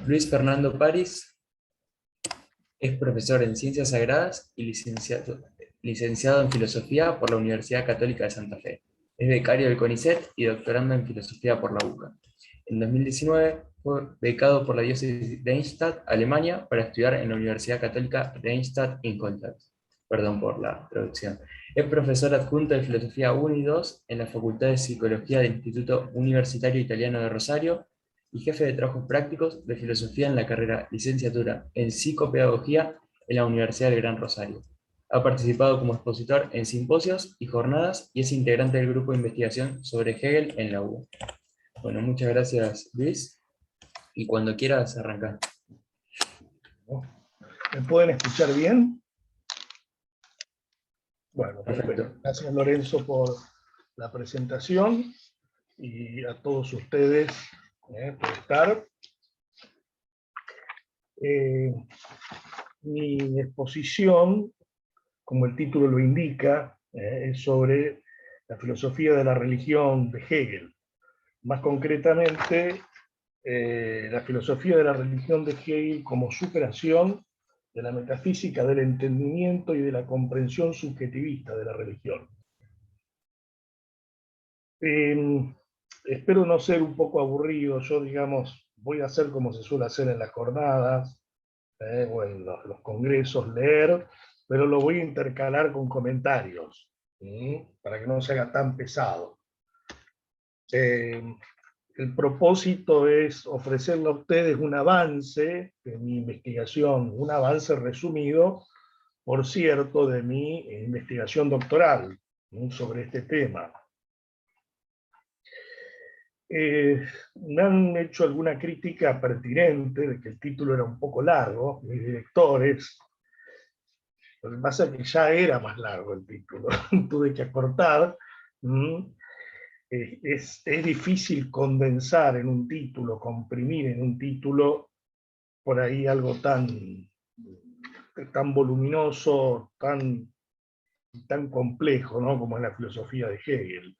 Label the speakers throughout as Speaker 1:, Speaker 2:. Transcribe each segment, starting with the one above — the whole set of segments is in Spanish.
Speaker 1: Luis Fernando París es profesor en Ciencias Sagradas y licenciado en Filosofía por la Universidad Católica de Santa Fe. Es becario del CONICET y doctorando en Filosofía por la UCA. En 2019 fue becado por la diócesis de Eichstätt, Alemania, para estudiar en la Universidad Católica de Eichstätt-Ingolstadt. Perdón por la traducción. Es profesor adjunto de Filosofía 1 y 2 en la Facultad de Psicología del Instituto Universitario Italiano de Rosario y jefe de trabajos prácticos de filosofía en la carrera licenciatura en psicopedagogía en la Universidad del Gran Rosario. Ha participado como expositor en simposios y jornadas y es integrante del grupo de investigación sobre Hegel en la UBA. Bueno, muchas gracias, Luis, y cuando quieras arrancar.
Speaker 2: ¿Me pueden escuchar bien? Bueno,
Speaker 1: Perfecto.
Speaker 2: Gracias, Lorenzo, por la presentación y a todos ustedes por estar. Mi exposición, como el título lo indica, es sobre la filosofía de la religión de Hegel. Más concretamente, la filosofía de la religión de Hegel como superación de la metafísica del entendimiento y de la comprensión subjetivista de la religión. Espero no ser un poco aburrido. Yo, digamos, voy a hacer como se suele hacer en las jornadas, o en los congresos, leer, pero lo voy a intercalar con comentarios, para que no se haga tan pesado. El propósito es ofrecerle a ustedes un avance de mi investigación, un avance resumido, por cierto, de mi investigación doctoral sobre este tema. Me han hecho alguna crítica pertinente de que el título era un poco largo, mis directores. Lo que pasa es que ya era más largo el título, tuve que acortar. Es difícil condensar en un título, comprimir en un título por ahí algo tan voluminoso, tan complejo, ¿no? Como es la filosofía de Hegel.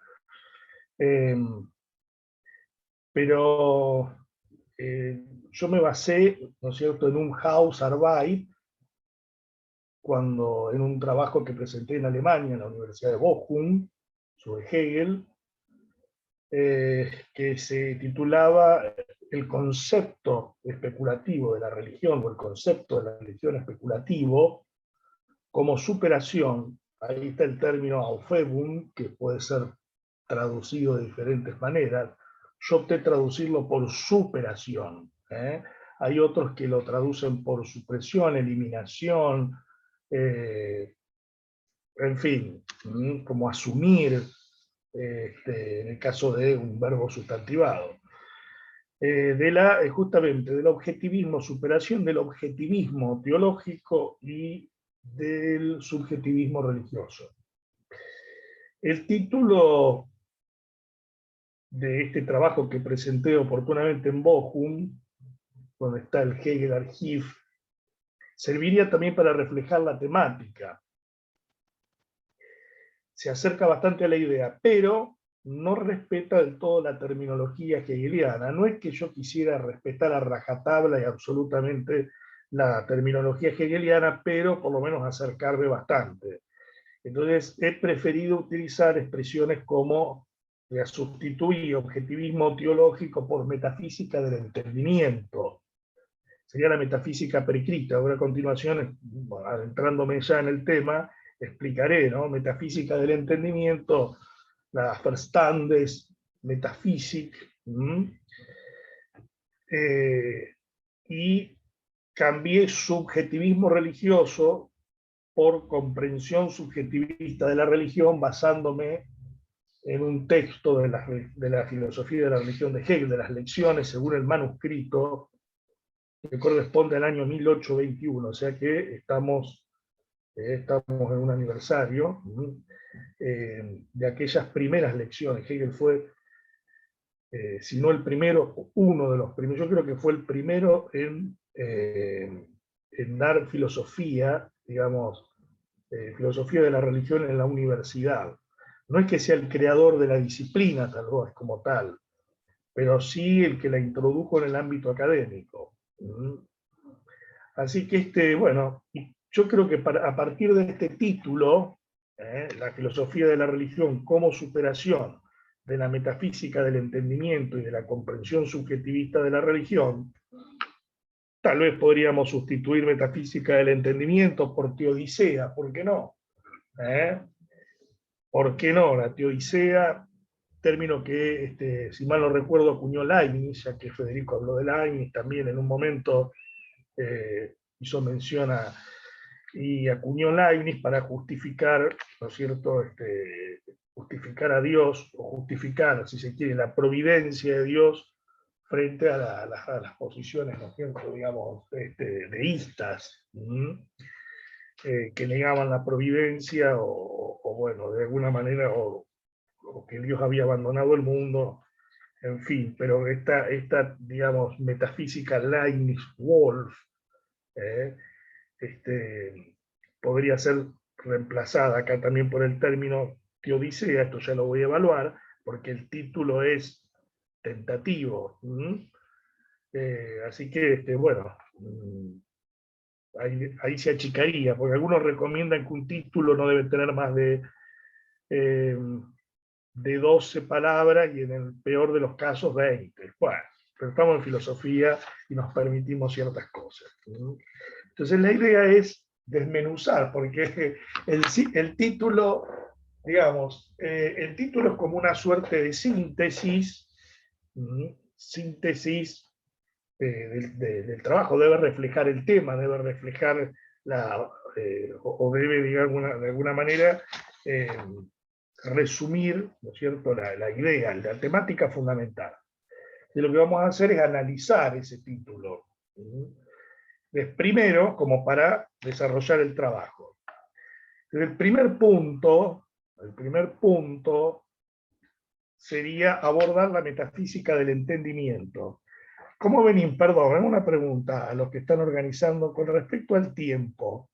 Speaker 2: Pero yo me basé, ¿no es cierto?, en un Hausarbeit, en un trabajo que presenté en Alemania, en la Universidad de Bochum, sobre Hegel, que se titulaba El concepto especulativo de la religión, o el concepto de la religión especulativo, como superación. Ahí está el término Aufhebung, que puede ser traducido de diferentes maneras. Yo opté traducirlo por superación. Hay otros que lo traducen por supresión, eliminación, en fin, como asumir, en el caso de un verbo sustantivado. Justamente del objetivismo, superación del objetivismo teológico y del subjetivismo religioso. El título de este trabajo que presenté oportunamente en Bochum, donde está el Hegel Archiv, serviría también para reflejar la temática. Se acerca bastante a la idea, pero no respeta del todo la terminología hegeliana. No es que yo quisiera respetar a rajatabla y absolutamente la terminología hegeliana, pero por lo menos acercarme bastante. Entonces he preferido utilizar expresiones como sustituir objetivismo teológico por metafísica del entendimiento. Sería la metafísica prescrita. Ahora a continuación, adentrándome ya en el tema, explicaré, ¿no? Metafísica del entendimiento, la Verstandes, Metafísica, y cambié subjetivismo religioso por comprensión subjetivista de la religión, basándome en un texto de la filosofía de la religión de Hegel, de las lecciones, según el manuscrito, que corresponde al año 1821, o sea que estamos en un aniversario de aquellas primeras lecciones. Hegel fue, si no el primero, uno de los primeros, yo creo que fue el primero en dar filosofía, digamos, filosofía de la religión en la universidad. No es que sea el creador de la disciplina, tal vez como tal, pero sí el que la introdujo en el ámbito académico. Así que, bueno, yo creo que a partir de este título, la filosofía de la religión como superación de la metafísica del entendimiento y de la comprensión subjetivista de la religión, tal vez podríamos sustituir metafísica del entendimiento por teodicea, ¿por qué no? ¿Por qué no? La teodicea, término que, si mal no recuerdo, acuñó Leibniz, ya que Federico habló de Leibniz también en un momento, hizo mención y acuñó Leibniz para justificar, ¿no es cierto?, justificar a Dios, o justificar, si se quiere, la providencia de Dios frente a las posiciones, ¿no es cierto?, digamos, deístas, que negaban la providencia, o bueno, de alguna manera, o que Dios había abandonado el mundo, en fin, pero esta digamos, metafísica Leibniz-Wolf, podría ser reemplazada acá también por el término teodicea, esto ya lo voy a evaluar, porque el título es tentativo. Así que, bueno, ahí se achicaría, porque algunos recomiendan que un título no debe tener más de 12 palabras y en el peor de los casos 20. Bueno, pero estamos en filosofía y nos permitimos ciertas cosas. Entonces la idea es desmenuzar, porque el título, digamos, el título es como una suerte de síntesis, síntesis del trabajo, debe reflejar el tema, debe reflejar o debe, digamos, de alguna manera, resumir, ¿no es cierto?, la idea, la temática fundamental. Y lo que vamos a hacer es analizar ese título. Primero, como para desarrollar el trabajo. El primer punto sería abordar la metafísica del entendimiento. ¿Cómo venís? Perdón, una pregunta a los que están organizando con respecto al tiempo.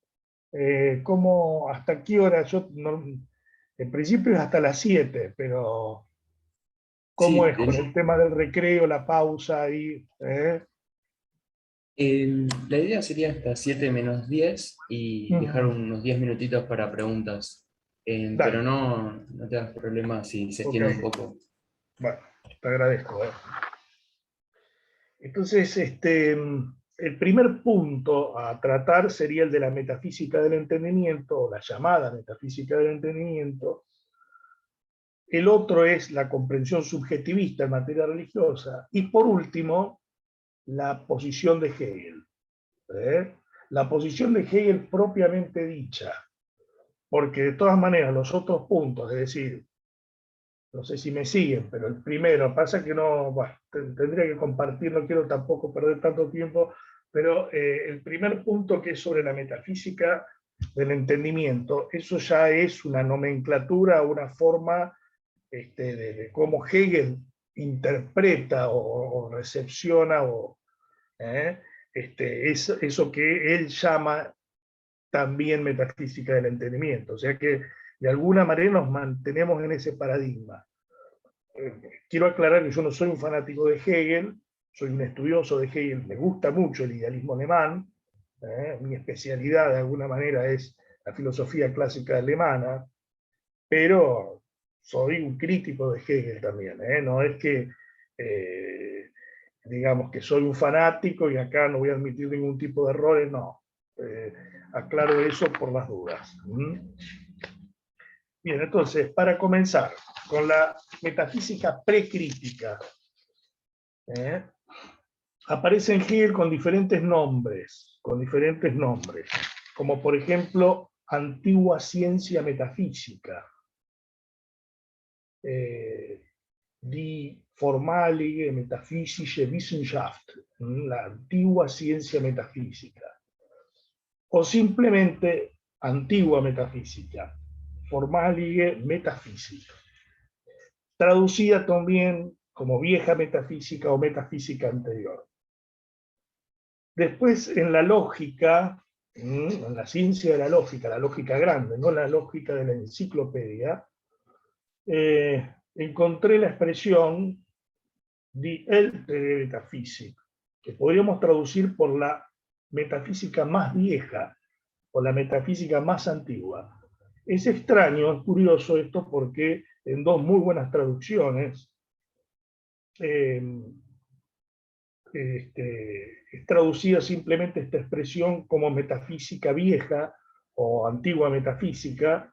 Speaker 2: ¿Hasta qué hora? En principio es hasta las 7, pero ¿cómo
Speaker 1: Sí,
Speaker 2: es con el tema del recreo, la pausa ahí?
Speaker 1: la idea sería hasta 7 menos 10 y dejar unos 10 minutitos para preguntas. Pero
Speaker 2: Dale,
Speaker 1: no te das problema si se
Speaker 2: ok.
Speaker 1: extiende un poco.
Speaker 2: Bueno, te agradezco. Entonces, el primer punto a tratar sería el de la metafísica del entendimiento, o la llamada metafísica del entendimiento. El otro es la comprensión subjetivista en materia religiosa. Y por último, la posición de Hegel. La posición de Hegel propiamente dicha. Porque de todas maneras los otros puntos, es decir, no sé si me siguen, pero el primero, pasa que no, bueno, tendría que compartir, no quiero tampoco perder tanto tiempo, pero el primer punto, que es sobre la metafísica del entendimiento, eso ya es una nomenclatura, una forma de cómo Hegel interpreta o recepciona eso que él llama también metafísica del entendimiento. O sea que de alguna manera nos mantenemos en ese paradigma. Quiero aclarar que yo no soy un fanático de Hegel, soy un estudioso de Hegel, me gusta mucho el idealismo alemán, mi especialidad de alguna manera es la filosofía clásica alemana, pero soy un crítico de Hegel también, no es que digamos que soy un fanático y acá no voy a admitir ningún tipo de errores, no. Aclaro eso por las dudas. Bien, entonces, para comenzar con la metafísica precrítica, aparece en Hegel con diferentes nombres, como por ejemplo, antigua ciencia metafísica, die formalige metaphysische Wissenschaft, la antigua ciencia metafísica, o simplemente antigua metafísica, formalige metafísica, traducida también como vieja metafísica o metafísica anterior. Después, en la lógica, en la ciencia de la lógica grande, no la lógica de la enciclopedia, encontré la expresión die ältere Metaphysik, que podríamos traducir por la metafísica más vieja, o la metafísica más antigua. Es extraño, es curioso esto, porque en dos muy buenas traducciones es traducida simplemente esta expresión como metafísica vieja o antigua metafísica,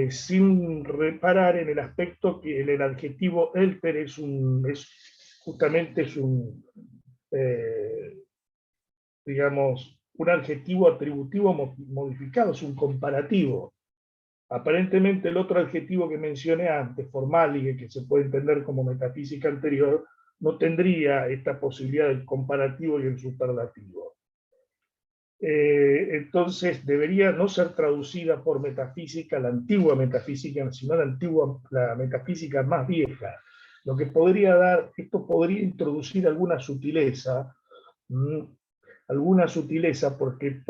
Speaker 2: sin reparar en el aspecto que el adjetivo elter es justamente digamos, un adjetivo atributivo modificado, es un comparativo. Aparentemente el otro adjetivo que mencioné antes, formálige, que se puede entender como metafísica anterior, no tendría esta posibilidad del comparativo y el superlativo. Entonces debería no ser traducida por metafísica, la antigua metafísica, sino la metafísica más vieja. Lo que podría dar, esto podría introducir alguna sutileza, porque,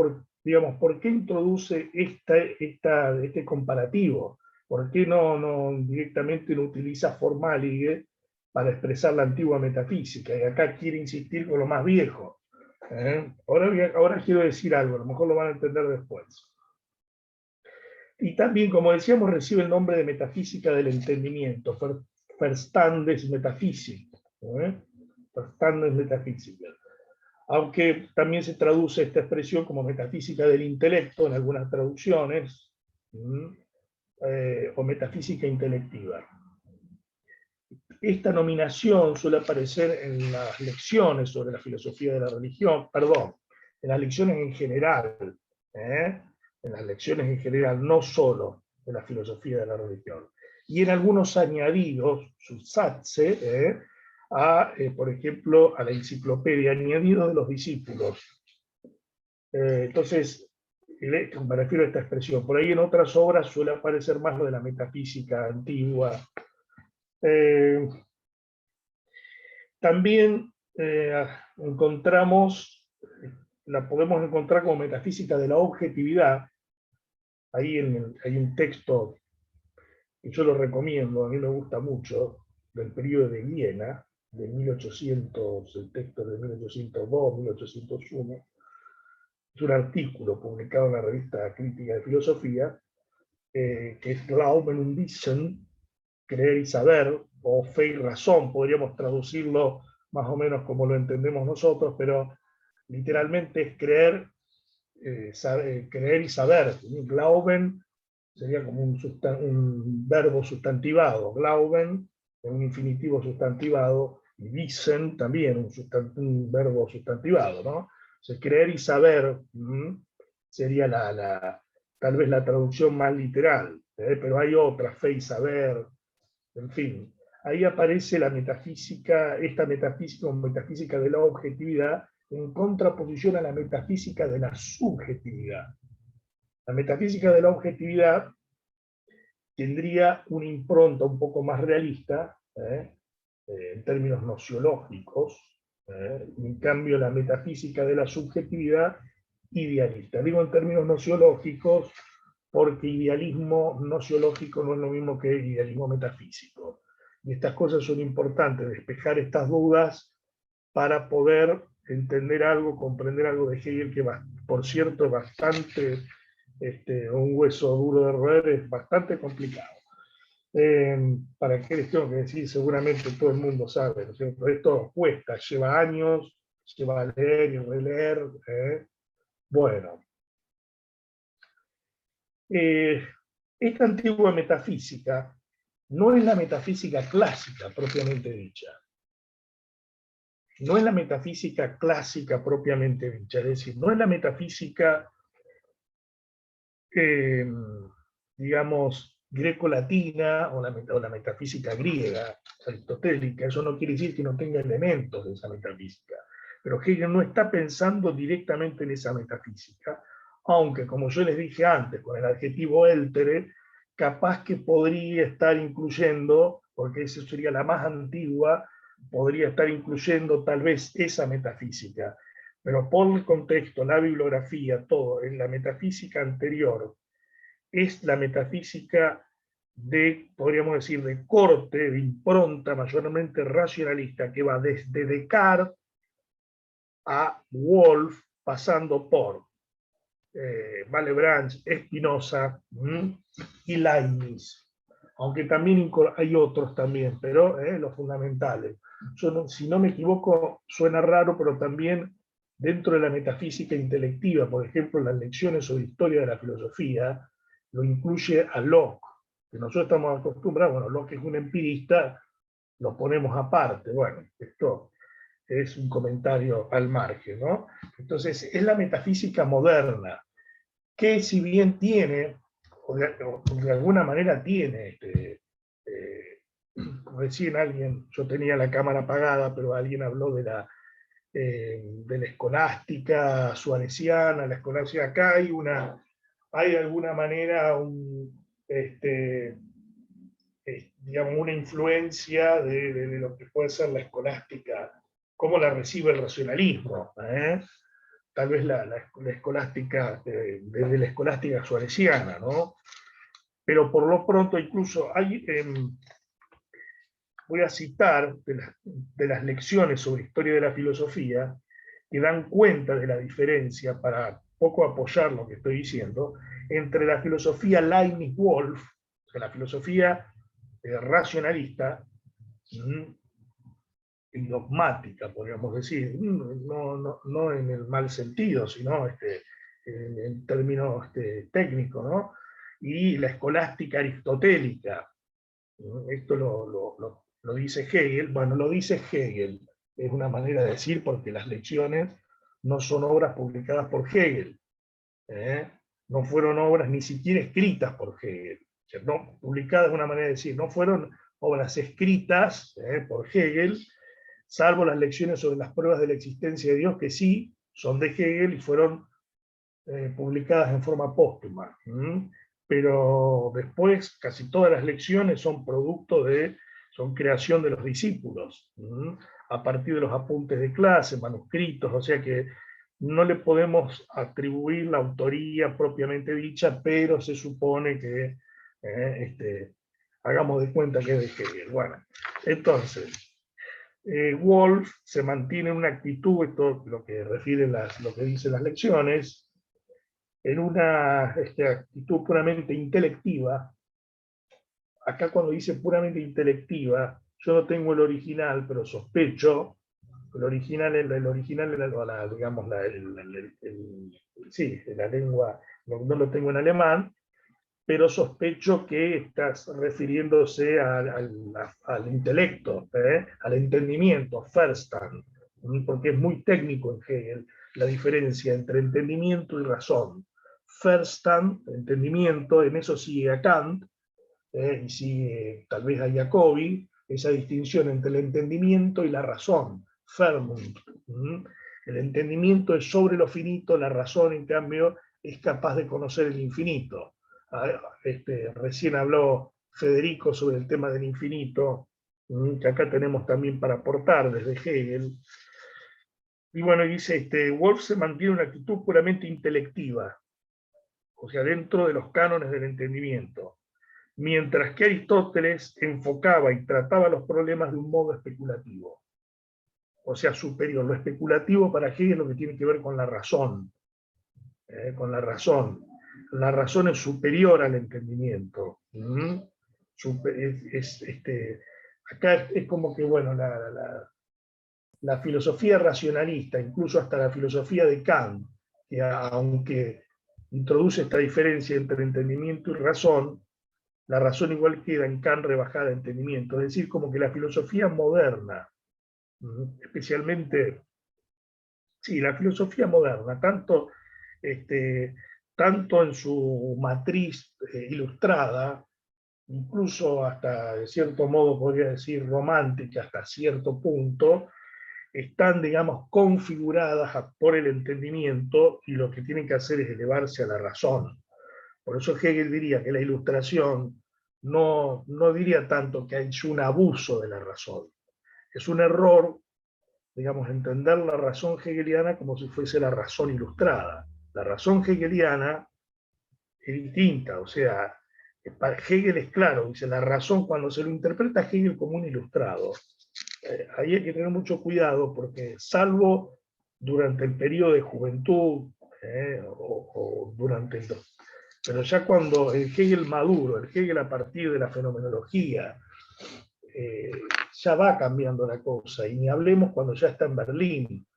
Speaker 2: digamos, ¿por qué introduce este comparativo? ¿Por qué no directamente no utiliza formálige para expresar la antigua metafísica? Y acá quiere insistir con lo más viejo. Ahora quiero decir algo, a lo mejor lo van a entender después. Y también, como decíamos, recibe el nombre de metafísica del entendimiento, Verstandesmetaphysik. Verstandesmetaphysik. Aunque también se traduce esta expresión como metafísica del intelecto en algunas traducciones, o metafísica intelectiva. Esta nominación suele aparecer en las lecciones sobre la filosofía de la religión, en las lecciones en general, en las lecciones en general, no solo de la filosofía de la religión. Y en algunos añadidos, Zusatze, por ejemplo, a la enciclopedia, añadido de los discípulos. Entonces, me refiero a esta expresión. Por ahí en otras obras suele aparecer más lo de la metafísica antigua. También la podemos encontrar como metafísica de la objetividad. Ahí hay un texto que yo lo recomiendo, a mí me gusta mucho, del periodo de Viena, de 1800, el texto de 1802, 1801. Es un artículo publicado en la revista Crítica de Filosofía, que es Glauben und Wissen, creer y saber, o fe y razón, podríamos traducirlo más o menos como lo entendemos nosotros, pero literalmente es creer, creer y saber. Glauben sería como un verbo sustantivado, Glauben, un infinitivo sustantivado, y Wissen también un verbo sustantivado, ¿no? O sea, creer y saber sería tal vez la traducción más literal, pero hay otra, fe y saber, en fin. Ahí aparece la metafísica, esta metafísica o metafísica de la objetividad, en contraposición a la metafísica de la subjetividad. La metafísica de la objetividad tendría una impronta un poco más realista, en términos nociológicos, y en cambio la metafísica de la subjetividad, idealista. Digo en términos nociológicos porque idealismo nociológico no es lo mismo que idealismo metafísico. Y estas cosas son importantes, despejar estas dudas para poder entender algo, comprender algo de Hegel, que por cierto es bastante, un hueso duro de roer, es bastante complicado. ¿Para qué les tengo que decir? Seguramente todo el mundo sabe, ¿no es cierto? Esto cuesta, lleva años, se va a leer y releer. Bueno, esta antigua metafísica no es la metafísica clásica propiamente dicha. No es la metafísica clásica propiamente dicha, es decir, no es la metafísica, digamos, greco-latina o la metafísica griega, aristotélica. Eso no quiere decir que no tenga elementos de esa metafísica. Pero Hegel no está pensando directamente en esa metafísica, aunque, como yo les dije antes, con el adjetivo éltere, capaz que podría estar incluyendo, porque esa sería la más antigua, podría estar incluyendo tal vez esa metafísica. Pero por el contexto, la bibliografía, todo, en la metafísica anterior, es la metafísica podríamos decir, de corte, de impronta mayormente racionalista, que va desde Descartes a Wolff, pasando por Malebranche, Spinoza y Leibniz. Aunque también hay otros también, pero los fundamentales. Si no me equivoco, suena raro, pero también dentro de la metafísica intelectiva, por ejemplo, las lecciones sobre historia de la filosofía, lo incluye a Locke, que nosotros estamos acostumbrados, bueno, Locke es un empirista, lo ponemos aparte. Bueno, esto es un comentario al margen, ¿no? Entonces, es la metafísica moderna, que si bien tiene, o de alguna manera tiene, como decía alguien, yo tenía la cámara apagada, pero alguien habló de la escolástica suareciana, la escolástica, acá hay de alguna manera digamos, una influencia de lo que puede ser la escolástica, cómo la recibe el racionalismo, tal vez la escolástica, desde la escolástica suareciana, ¿no? Pero por lo pronto incluso hay, voy a citar de las lecciones sobre historia de la filosofía, que dan cuenta de la diferencia, para poco apoyar lo que estoy diciendo, entre la filosofía Leibniz-Wolff, o sea, la filosofía racionalista, y dogmática, podríamos decir, no en el mal sentido, sino en términos técnicos, ¿no? Y la escolástica aristotélica. Esto lo dice Hegel. Bueno, lo dice Hegel, es una manera de decir, porque las lecciones no son obras publicadas por Hegel, ¿eh? No fueron obras ni siquiera escritas por Hegel. O sea, no, publicadas es una manera de decir, no fueron obras escritas por Hegel, salvo las lecciones sobre las pruebas de la existencia de Dios, que sí son de Hegel y fueron publicadas en forma póstuma. Pero después casi todas las lecciones son producto son creación de los discípulos, a partir de los apuntes de clase, manuscritos, o sea que no le podemos atribuir la autoría propiamente dicha, pero se supone que hagamos de cuenta que es de Hegel. Bueno, entonces, Wolff se mantiene en una actitud, esto lo que refiere lo que dicen las lecciones, en una actitud puramente intelectiva. Acá cuando dice puramente intelectiva, yo no tengo el original, pero sospecho, el original es digamos, sí, la lengua, no lo tengo en alemán, pero sospecho que estás refiriéndose al intelecto, al entendimiento, Verstand, porque es muy técnico en Hegel la diferencia entre entendimiento y razón. Verstand, entendimiento, en eso sigue a Kant, y sigue tal vez a Jacobi, esa distinción entre el entendimiento y la razón, Vernunft. El entendimiento es sobre lo finito, la razón, en cambio, es capaz de conocer el infinito. Recién habló Federico sobre el tema del infinito, que acá tenemos también para aportar desde Hegel. Y bueno, dice, Wolff se mantiene una actitud puramente intelectiva, o sea, dentro de los cánones del entendimiento, mientras que Aristóteles enfocaba y trataba los problemas de un modo especulativo, o sea, superior. Lo especulativo para Hegel es lo que tiene que ver con la razón, con la razón. La razón es superior al entendimiento. Acá es como que, bueno, la filosofía racionalista, incluso hasta la filosofía de Kant, que aunque introduce esta diferencia entre entendimiento y razón, la razón igual queda en Kant rebajada a entendimiento. Es decir, como que la filosofía moderna, especialmente, sí, la filosofía moderna, tanto en su matriz ilustrada, incluso hasta de cierto modo podría decir romántica hasta cierto punto, están, digamos, configuradas por el entendimiento, y lo que tienen que hacer es elevarse a la razón. Por eso Hegel diría que la ilustración no diría tanto que ha hecho un abuso de la razón. Es un error, digamos, entender la razón hegeliana como si fuese la razón ilustrada. La razón hegeliana es distinta, o sea, para Hegel es claro, dice, la razón cuando se lo interpreta Hegel como un ilustrado, ahí hay que tener mucho cuidado, porque salvo durante el periodo de juventud, o durante el... Pero ya cuando el Hegel maduro, el Hegel a partir de la fenomenología, ya va cambiando la cosa, y ni hablemos cuando ya está en Berlín.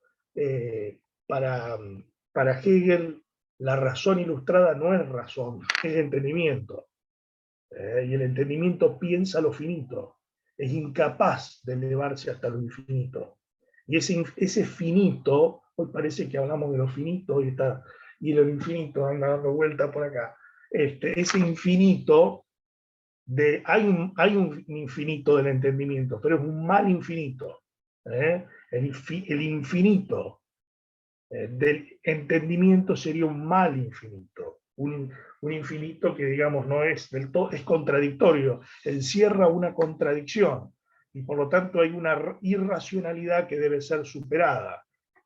Speaker 2: Para, para Hegel, la razón ilustrada no es razón, es entendimiento. Y el entendimiento piensa lo finito, es incapaz de elevarse hasta lo infinito. Y ese finito, hoy parece que hablamos de lo finito y lo infinito anda dando vuelta por acá. Ese infinito, hay un infinito del entendimiento, pero es un mal infinito. El infinito del entendimiento sería un mal infinito, un infinito que, digamos, no es del todo, es contradictorio, encierra una contradicción, y por lo tanto hay una irracionalidad que debe ser superada.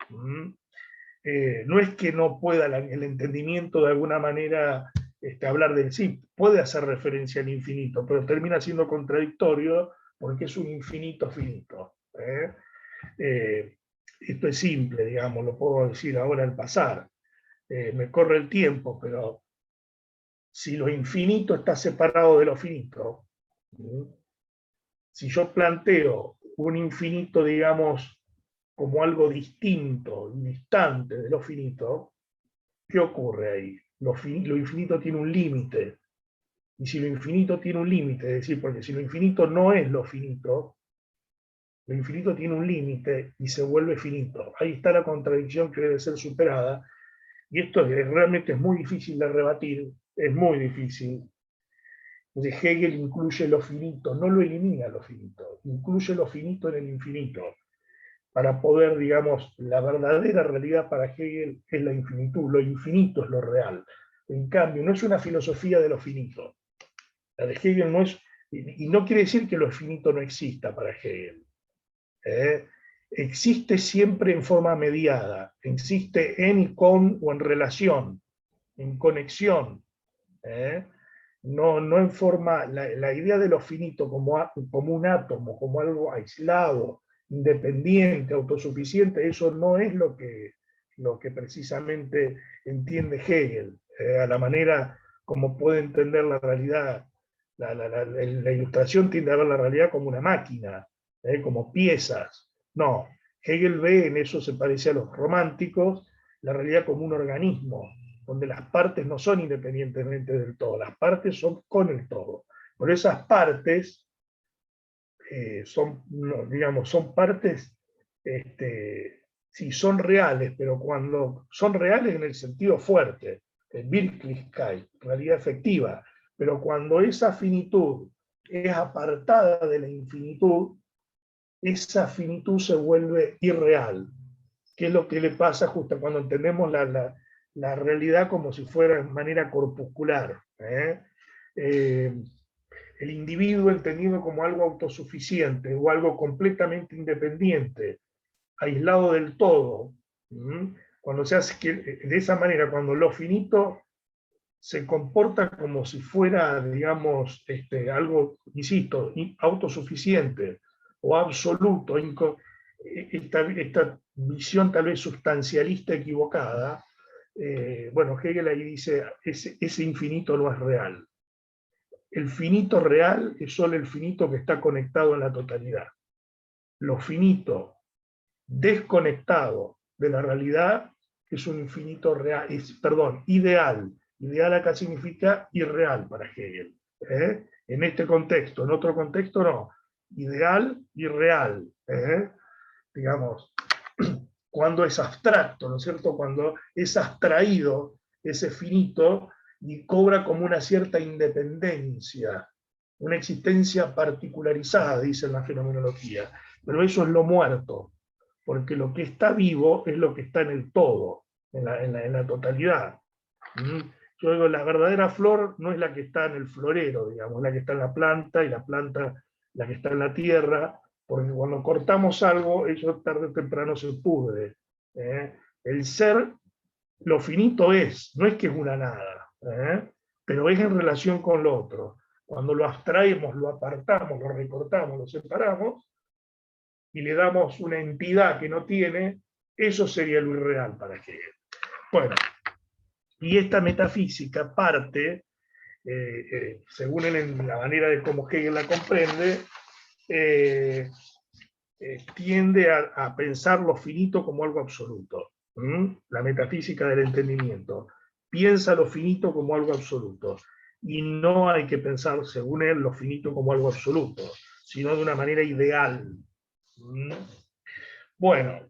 Speaker 2: No es que no pueda el entendimiento de alguna manera hablar del sí, puede hacer referencia al infinito, pero termina siendo contradictorio porque es un infinito finito. Esto es simple, digamos, lo puedo decir ahora al pasar. Me corre el tiempo, pero si lo infinito está separado de lo finito, si yo planteo un infinito, digamos, como algo distinto y distante de lo finito, ¿qué ocurre ahí? Lo infinito tiene un límite. Y si lo infinito tiene un límite, es decir, porque si lo infinito no es lo infinito tiene un límite y se vuelve finito. Ahí está la contradicción que debe ser superada. Y esto realmente es muy difícil de rebatir, es muy difícil. Entonces Hegel incluye lo finito, no lo elimina lo finito, incluye lo finito en el infinito, para poder, digamos, la verdadera realidad para Hegel es la infinitud, lo infinito es lo real. En cambio, no es una filosofía de lo finito. La de Hegel no es, y no quiere decir que lo finito no exista para Hegel. Existe siempre en forma mediada, existe en y con o en relación, en conexión. No en forma, la idea de lo finito como un átomo, como algo aislado, independiente, autosuficiente, eso no es lo que precisamente entiende Hegel, a la manera como puede entender la realidad. La ilustración tiende a ver la realidad como una máquina, como piezas. No, Hegel ve, en eso se parece a los románticos, la realidad como un organismo, donde las partes no son independientemente del todo, las partes son con el todo. Por esas partes son, digamos, son partes, sí, son reales, pero cuando son reales en el sentido fuerte, Wirklichkeit, realidad efectiva, pero cuando esa finitud es apartada de la infinitud, esa finitud se vuelve irreal, que es lo que le pasa justo cuando entendemos la realidad como si fuera de manera corpuscular. El individuo entendido como algo autosuficiente o algo completamente independiente, aislado del todo. Cuando se hace de esa manera, cuando lo finito se comporta como si fuera, digamos, algo, insisto, autosuficiente o absoluto, esta visión tal vez sustancialista equivocada, bueno, Hegel ahí dice, ese infinito no es real. El finito real es solo el finito que está conectado en la totalidad. Lo finito desconectado de la realidad es un infinito real, ideal. Ideal acá significa irreal para Hegel. En este contexto, en otro contexto no. Ideal, irreal. Digamos, cuando es abstracto, ¿no es cierto? Cuando es abstraído ese finito y cobra como una cierta independencia, una existencia particularizada, dice la fenomenología. Pero eso es lo muerto, porque lo que está vivo es lo que está en el todo, en la totalidad. Yo digo, la verdadera flor no es la que está en el florero, digamos, la que está en la planta, y la planta la que está en la tierra, porque cuando cortamos algo, eso tarde o temprano se pudre. El ser, lo finito es, no es que es una nada, pero es en relación con lo otro. Cuando lo abstraemos, lo apartamos, lo recortamos, lo separamos, y le damos una entidad que no tiene, Eso sería lo irreal para Hegel. Bueno, y esta metafísica parte, según él, en la manera de cómo Hegel la comprende, tiende a pensar lo finito como algo absoluto. La metafísica del entendimiento piensa lo finito como algo absoluto. Y no hay que pensar, según él, lo finito como algo absoluto, sino de una manera ideal. Bueno,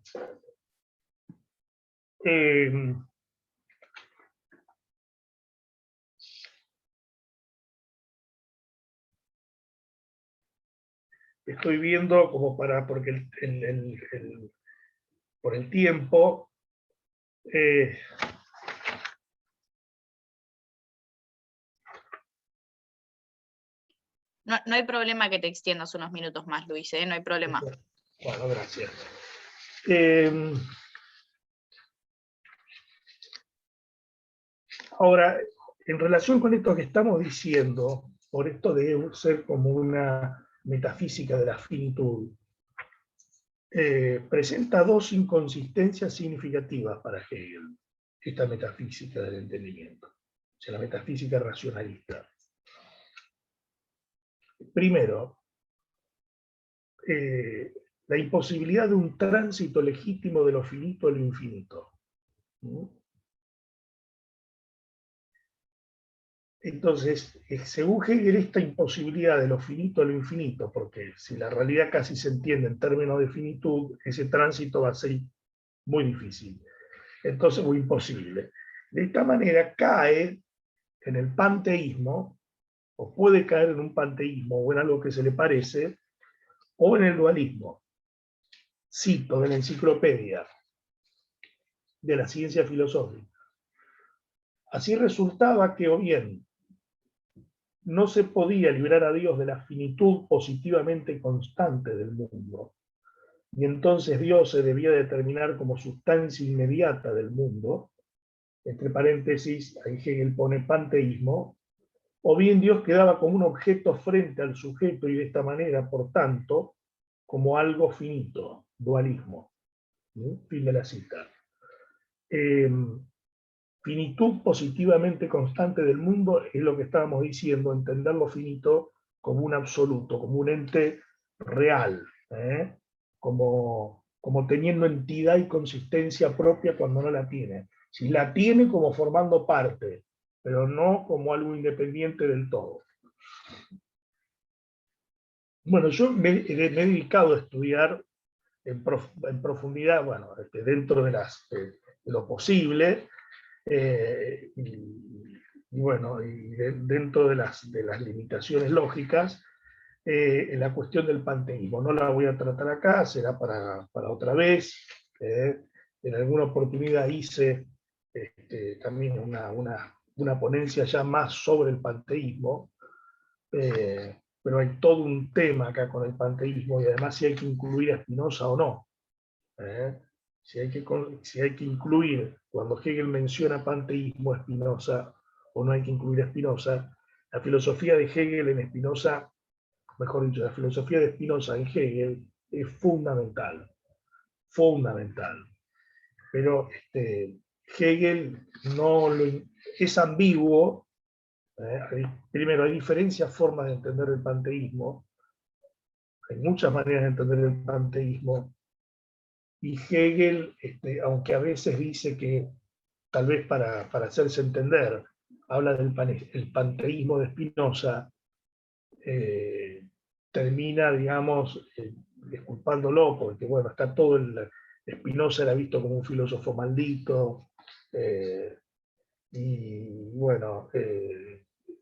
Speaker 2: estoy viendo como porque por el tiempo,
Speaker 3: No, no hay problema que te extiendas unos minutos más, Luis, no hay problema.
Speaker 2: Bueno, gracias. Ahora, en relación con esto que estamos diciendo, por esto de ser como una metafísica de la finitud, presenta dos inconsistencias significativas para Hegel, esta metafísica del entendimiento, o sea, la metafísica racionalista. Primero, la imposibilidad de un tránsito legítimo de lo finito a lo infinito. Entonces, según Hegel, esta imposibilidad de lo finito a lo infinito, porque si la realidad casi se entiende en términos de finitud, ese tránsito va a ser muy difícil, entonces muy imposible. De esta manera cae en el panteísmo, o puede caer en un panteísmo o en algo que se le parece, o en el dualismo. Cito de la enciclopedia de la ciencia filosófica. Así resultaba que o bien no se podía librar a Dios de la finitud positivamente constante del mundo, y entonces Dios se debía determinar como sustancia inmediata del mundo, entre paréntesis, ahí Hegel pone panteísmo, o bien Dios quedaba como un objeto frente al sujeto y de esta manera, por tanto, como algo finito, dualismo. Fin de la cita. Finitud positivamente constante del mundo es lo que estábamos diciendo, entender lo finito como un absoluto, como un ente real, como teniendo entidad y consistencia propia cuando no la tiene. Si la tiene, como formando parte, pero no como algo independiente del todo. Bueno, yo me he dedicado a estudiar en profundidad, bueno, dentro de lo posible, y bueno, dentro de las limitaciones lógicas, en la cuestión del panteísmo. No la voy a tratar acá, será para otra vez. En alguna oportunidad hice también una ponencia ya más sobre el panteísmo, pero hay todo un tema acá con el panteísmo, y además si hay que incluir a Spinoza o no. Si hay que incluir, cuando Hegel menciona panteísmo, a Spinoza, o no hay que incluir a Spinoza, la filosofía de Hegel en Spinoza, mejor dicho, la filosofía de Spinoza en Hegel es fundamental, fundamental. Pero Hegel es ambiguo. Primero, hay diferentes formas de entender el panteísmo, hay muchas maneras de entender el panteísmo, y Hegel, aunque a veces dice que, tal vez para hacerse entender, habla del el panteísmo de Spinoza, termina, digamos, disculpándolo, porque bueno, está todo Spinoza era visto como un filósofo maldito, y bueno,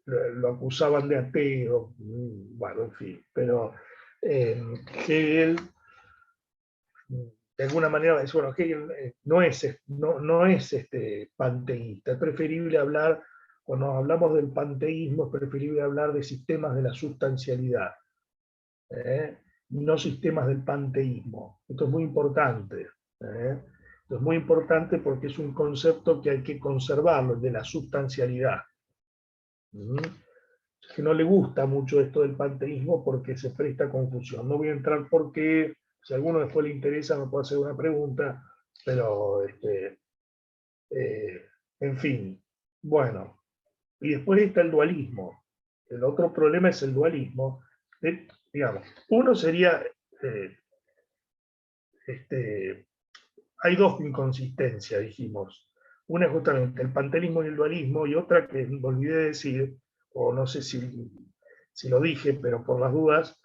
Speaker 2: lo acusaban de ateo, bueno, en fin, pero Hegel, de alguna manera, bueno, Hegel no es panteísta, es preferible hablar, cuando hablamos del panteísmo, es preferible hablar de sistemas de la sustancialidad, no sistemas del panteísmo. Esto es muy importante. Esto es muy importante porque es un concepto que hay que conservarlo, el de la sustancialidad. Que no le gusta mucho esto del panteísmo porque se presta confusión. No voy a entrar porque, si a alguno después le interesa, me puede hacer una pregunta, Pero, en fin, bueno. Y después está el dualismo. El otro problema es el dualismo. Digamos, uno sería, hay dos inconsistencias, dijimos. Una es justamente el panteísmo y el dualismo, y otra que me olvidé de decir, o no sé si lo dije, pero por las dudas,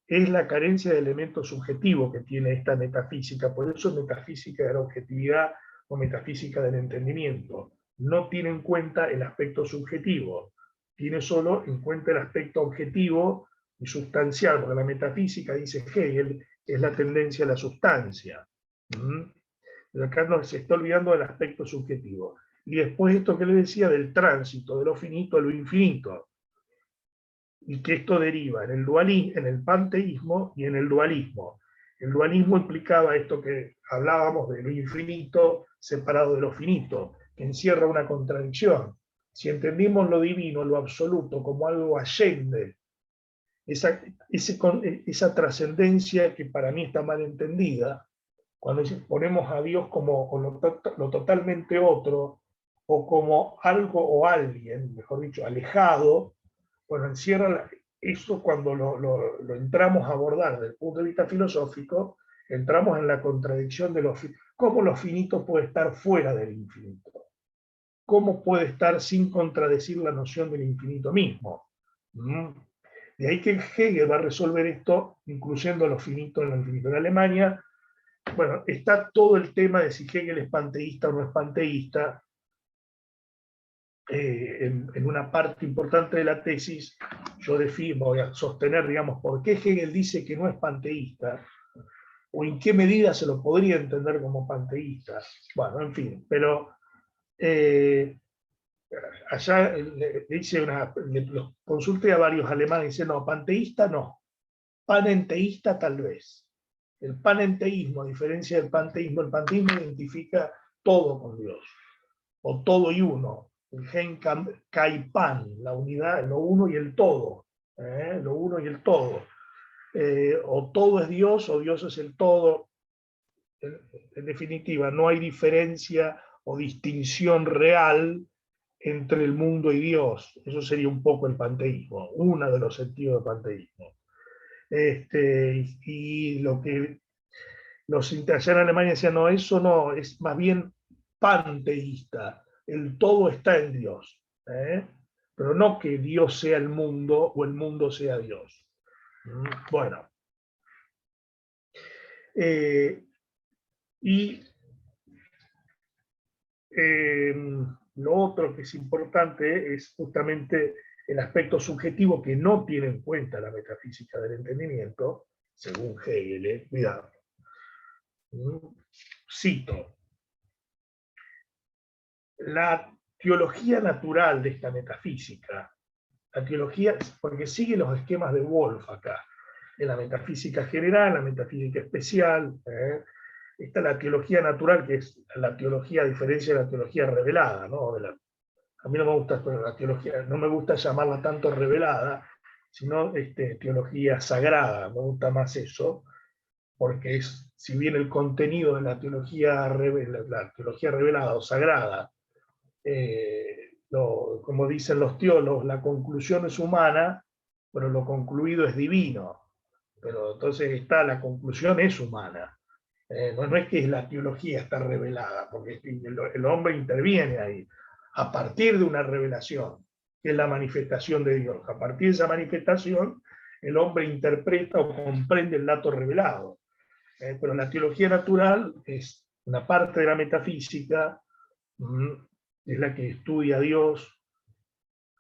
Speaker 2: es la carencia de elementos subjetivos que tiene esta metafísica. Por eso es metafísica de la objetividad o metafísica del entendimiento. No tiene en cuenta el aspecto subjetivo, tiene solo en cuenta el aspecto objetivo y sustancial, porque la metafísica, dice Hegel, es la tendencia a la sustancia. Pero acá se está olvidando del aspecto subjetivo. Y después esto que le decía del tránsito, de lo finito a lo infinito, y que esto deriva en el dualismo, en el panteísmo y en el dualismo. El dualismo implicaba esto que hablábamos de lo infinito separado de lo finito, que encierra una contradicción. Si entendimos lo divino, lo absoluto, como algo allende, esa trascendencia que para mí está mal entendida, cuando ponemos a Dios como lo totalmente otro, o como algo o alguien, mejor dicho, alejado, bueno, encierra eso cuando lo entramos a abordar desde el punto de vista filosófico, entramos en la contradicción de cómo lo finito puede estar fuera del infinito, cómo puede estar sin contradecir la noción del infinito mismo. De ahí que Hegel va a resolver esto incluyendo lo finito en lo infinito. En Alemania, bueno, está todo el tema de si Hegel es panteísta o no es panteísta. En una parte importante de la tesis, yo voy a sostener, digamos, por qué Hegel dice que no es panteísta, o en qué medida se lo podría entender como panteísta. Bueno, en fin, pero allá los consulté a varios alemanes y dicen, no, panteísta no, panenteísta tal vez. El panenteísmo, a diferencia del panteísmo, el panteísmo identifica todo con Dios, o todo y uno, el gen Kai-Pan, la unidad, lo uno y el todo, lo uno y el todo. O todo es Dios o Dios es el todo. En definitiva, no hay diferencia o distinción real entre el mundo y Dios. Eso sería un poco el panteísmo, uno de los sentidos del panteísmo. Y lo que los allá en Alemania decían, no, eso no, es más bien panteísta, el todo está en Dios, pero no que Dios sea el mundo o el mundo sea Dios. Bueno, y lo otro que es importante es justamente el aspecto subjetivo que no tiene en cuenta la metafísica del entendimiento, según Hegel, cuidado. Cito: la teología natural de esta metafísica, la teología, porque sigue los esquemas de Wolff acá, en la metafísica general, la metafísica especial, está la teología natural, que es la teología a diferencia de la teología revelada, ¿no? A mí no me gusta la teología, no me gusta llamarla tanto revelada, sino teología sagrada, me gusta más eso, porque es, si bien el contenido de la teología revelada o sagrada, como dicen los teólogos, la conclusión es humana, pero lo concluido es divino. Pero entonces la conclusión es humana. No es que la teología está revelada, porque el hombre interviene ahí, a partir de una revelación, que es la manifestación de Dios. A partir de esa manifestación, el hombre interpreta o comprende el dato revelado. Pero la teología natural es una parte de la metafísica, es la que estudia a Dios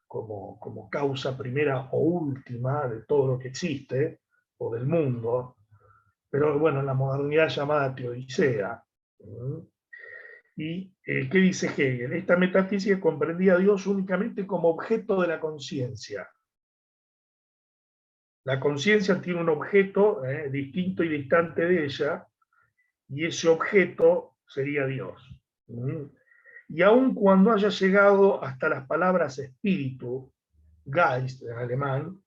Speaker 2: como causa primera o última de todo lo que existe, o del mundo, pero bueno, en la modernidad llamada teodicea. ¿Y qué dice Hegel? Esta metafísica comprendía a Dios únicamente como objeto de la conciencia. La conciencia tiene un objeto distinto y distante de ella, y ese objeto sería Dios. Y aun cuando haya llegado hasta las palabras espíritu, Geist en alemán,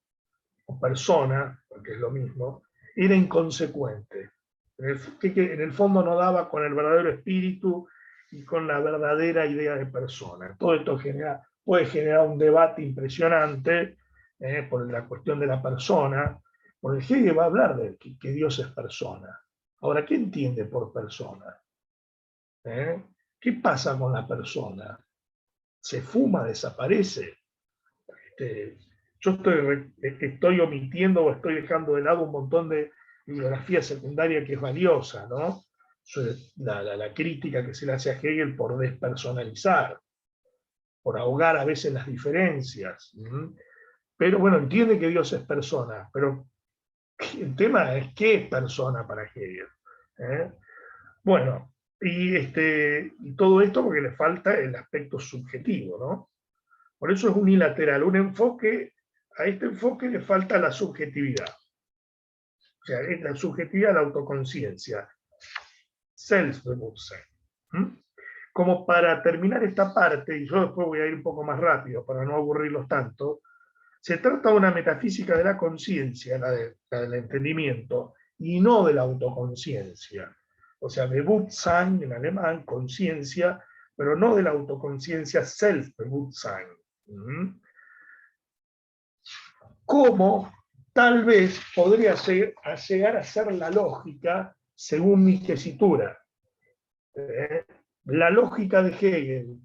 Speaker 2: o persona, porque es lo mismo, era inconsecuente. en el fondo no daba con el verdadero espíritu y con la verdadera idea de persona. Todo esto puede generar un debate impresionante por la cuestión de la persona, porque Hegel va a hablar de que Dios es persona. Ahora, ¿qué entiende por persona? ¿Qué pasa con la persona? ¿Se fuma, desaparece? Yo estoy omitiendo o estoy dejando de lado un montón de bibliografía secundaria que es valiosa, ¿no? La crítica que se le hace a Hegel por despersonalizar, por ahogar a veces las diferencias. Pero bueno, entiende que Dios es persona, pero el tema es qué es persona para Hegel. Bueno, y todo esto porque le falta el aspecto subjetivo, ¿no? Por eso es unilateral. A este enfoque le falta la subjetividad. O sea, es la subjetividad, la autoconciencia. Selbstbewusstsein. Como para terminar esta parte, y yo después voy a ir un poco más rápido para no aburrirlos tanto, se trata de una metafísica de la conciencia, la del entendimiento, y no de la autoconciencia. O sea, Bewusstsein en alemán, conciencia, pero no de la autoconciencia, Selbstbewusstsein. Como tal vez podría llegar a ser la lógica según mi tesitura. La lógica de Hegel,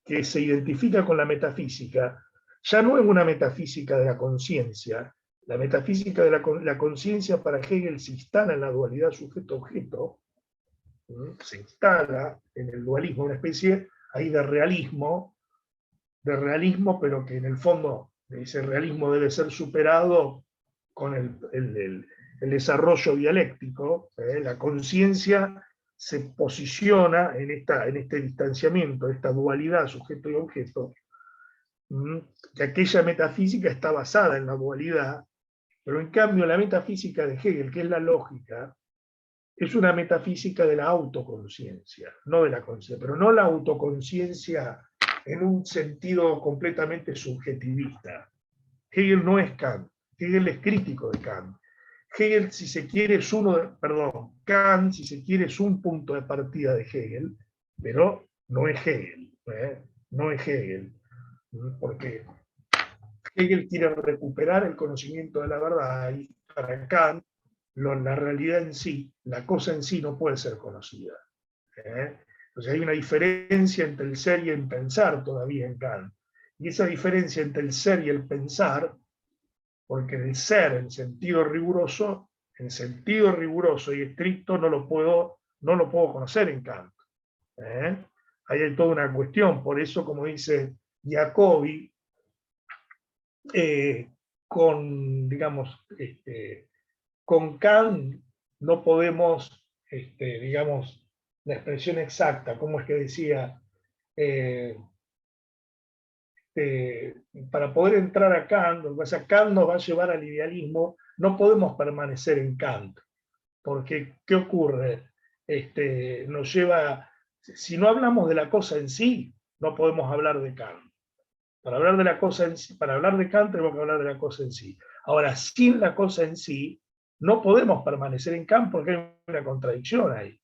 Speaker 2: que se identifica con la metafísica, ya no es una metafísica de la conciencia. La metafísica de la conciencia para Hegel se instala en la dualidad sujeto-objeto, se instala en el dualismo, una especie ahí de realismo, pero que en el fondo ese realismo debe ser superado con el desarrollo dialéctico. La conciencia se posiciona en este distanciamiento, esta dualidad sujeto y objeto, que aquella metafísica está basada en la dualidad, pero en cambio la metafísica de Hegel, que es la lógica, es una metafísica de la autoconciencia, no de la conciencia, pero no la autoconciencia en un sentido completamente subjetivista. Hegel no es Kant, Hegel es crítico de Kant. Hegel, si se quiere, Kant, si se quiere, es un punto de partida de Hegel, pero no es Hegel, no es Hegel, porque Hegel quiere recuperar el conocimiento de la verdad y para Kant la realidad en sí, la cosa en sí no puede ser conocida. Entonces hay una diferencia entre el ser y el pensar todavía en Kant. Y esa diferencia entre el ser y el pensar, porque el ser en sentido riguroso y estricto no lo puedo conocer en Kant. Ahí hay toda una cuestión, por eso como dice Jacobi, con Kant no podemos, digamos, la expresión exacta, como es que decía, para poder entrar a Kant, Kant nos va a llevar al idealismo, no podemos permanecer en Kant, porque ¿qué ocurre? Nos lleva, si no hablamos de la cosa en sí, no podemos hablar de Kant. Para hablar de la cosa en sí, para hablar de Kant tenemos que hablar de la cosa en sí. Ahora, sin la cosa en sí, no podemos permanecer en Kant porque hay una contradicción ahí.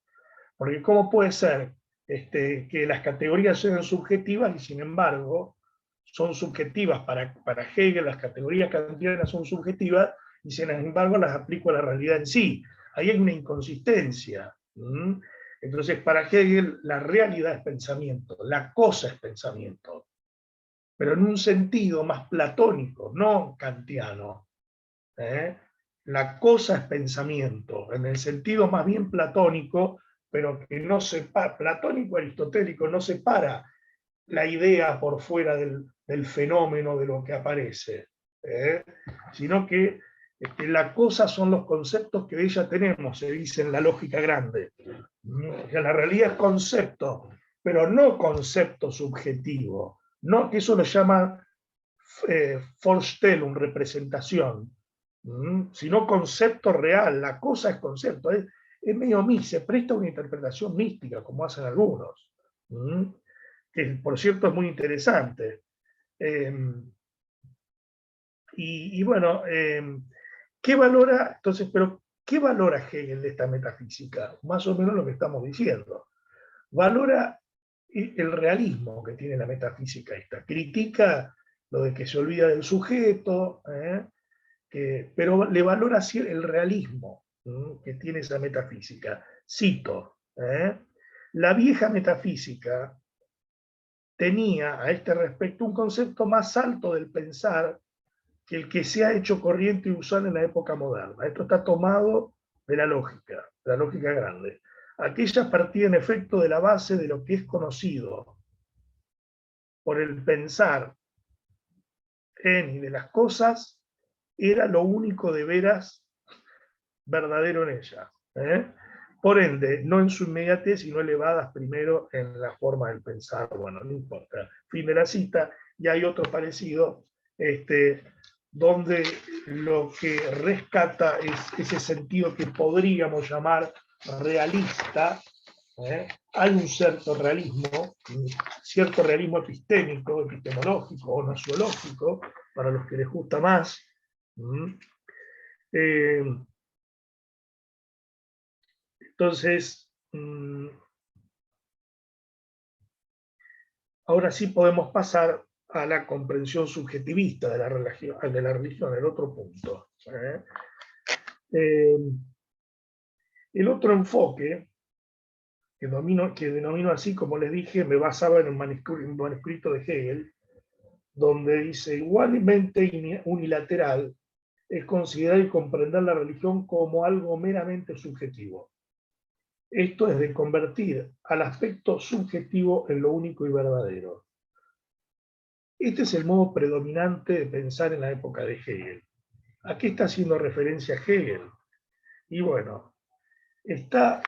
Speaker 2: Porque ¿cómo puede ser que las categorías sean subjetivas y sin embargo son subjetivas para Hegel, las categorías kantianas son subjetivas y sin embargo las aplico a la realidad en sí? Ahí hay una inconsistencia. Entonces, para Hegel la realidad es pensamiento, la cosa es pensamiento, pero en un sentido más platónico, no kantiano. La cosa es pensamiento, en el sentido más bien platónico, pero que no separa, platónico aristotélico, no separa la idea por fuera del fenómeno de lo que aparece, sino que la cosa son los conceptos que de ella tenemos, se dice en la lógica grande. La realidad es concepto, pero no concepto subjetivo, no, que eso lo llama Vorstellung, representación, sino concepto real. La cosa es concepto, es medio se presta a una interpretación mística, como hacen algunos, que por cierto es muy interesante. Y bueno, ¿qué valora? Entonces, pero ¿Qué valora Hegel de esta metafísica? Más o menos lo que estamos diciendo. Valora el realismo que tiene la metafísica esta. Critica lo de que se olvida del sujeto, pero le valora el realismo que tiene esa metafísica. Cito, la vieja metafísica tenía a este respecto un concepto más alto del pensar que el que se ha hecho corriente y usual en la época moderna. Esto está tomado de la lógica grande. Aquella partía en efecto de la base de lo que es conocido por el pensar en y de las cosas, era lo único de veras verdadero en ella. Por ende, no en su inmediatez, sino elevadas primero en la forma del pensar. Bueno, no importa. Fin de la cita. Y hay otro parecido, donde lo que rescata es ese sentido que podríamos llamar realista. Hay un cierto realismo epistémico, epistemológico o nociológico, para los que les gusta más. Entonces, ahora sí podemos pasar a la comprensión subjetivista de la religión, el otro punto. El otro enfoque, que denomino así, como les dije, me basaba en un manuscrito de Hegel, donde dice: igualmente unilateral es considerar y comprender la religión como algo meramente subjetivo. Esto es de convertir al aspecto subjetivo en lo único y verdadero. Este es el modo predominante de pensar en la época de Hegel. ¿A qué está haciendo referencia Hegel? Y bueno, está